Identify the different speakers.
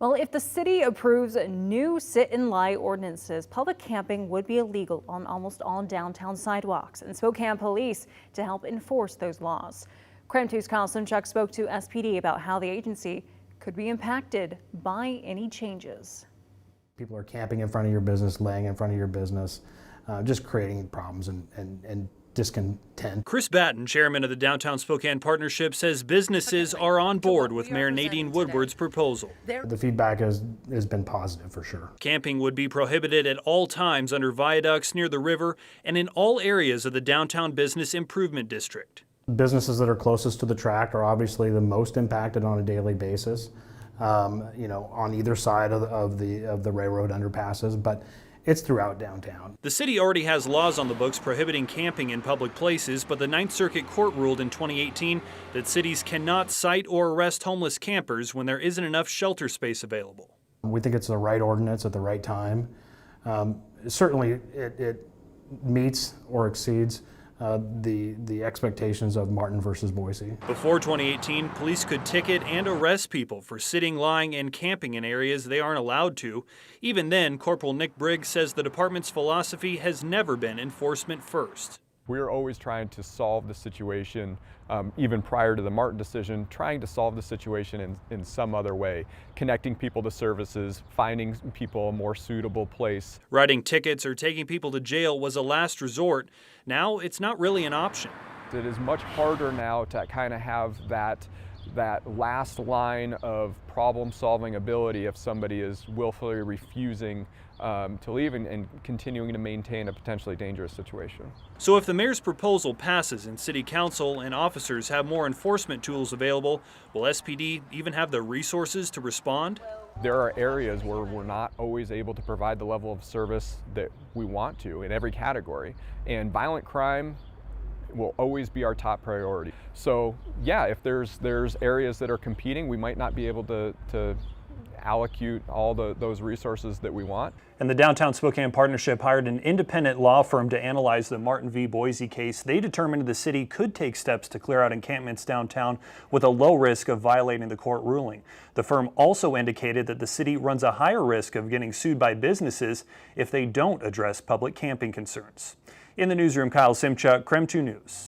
Speaker 1: Well, if the city approves new sit and lie ordinances, public camping would be illegal on almost all downtown sidewalks, and Spokane police to help enforce those laws. KREM 2's Kyle Simchuk spoke to SPD about how the agency could be impacted by any changes.
Speaker 2: People are camping in front of your business, laying in front of your business, just creating problems and discontent.
Speaker 3: Chris Batten, chairman of the Downtown Spokane Partnership, says businesses are on board with Mayor Nadine Woodward's proposal.
Speaker 2: The feedback has been positive for sure.
Speaker 3: Camping would be prohibited at all times under viaducts near the river and in all areas of the Downtown Business Improvement District.
Speaker 2: Businesses that are closest to the track are obviously the most impacted on a daily basis, on either side of the railroad underpasses, but it's throughout downtown.
Speaker 3: The city already has laws on the books prohibiting camping in public places, but the Ninth Circuit Court ruled in 2018 that cities cannot cite or arrest homeless campers when there isn't enough shelter space available.
Speaker 2: We think it's the right ordinance at the right time. Certainly it meets or exceeds the expectations of Martin versus Boise.
Speaker 3: Before 2018, police could ticket and arrest people for sitting, lying, and camping in areas they aren't allowed to. Even then, Corporal Nick Briggs says the department's philosophy has never been enforcement first.
Speaker 4: We're always trying to solve the situation, even prior to the Martin decision, trying to solve the situation in some other way, connecting people to services, finding people a more suitable place.
Speaker 3: Writing tickets or taking people to jail was a last resort. Now it's not really an option.
Speaker 4: It is much harder now to kind of have that last line of problem-solving ability if somebody is willfully refusing to leave and continuing to maintain a potentially dangerous situation.
Speaker 3: So if the mayor's proposal passes and city council and officers have more enforcement tools available, will SPD even have the resources to respond?
Speaker 4: There are areas where we're not always able to provide the level of service that we want to in every category, and violent crime will always be our top priority. So yeah, if there's areas that are competing, we might not be able to allocate all those resources that we want.
Speaker 3: And the Downtown Spokane Partnership hired an independent law firm to analyze the Martin v. Boise case. They determined the city could take steps to clear out encampments downtown with a low risk of violating the court ruling. The firm also indicated that the city runs a higher risk of getting sued by businesses if they don't address public camping concerns. In the newsroom, Kyle Simchuk, KREM 2 News.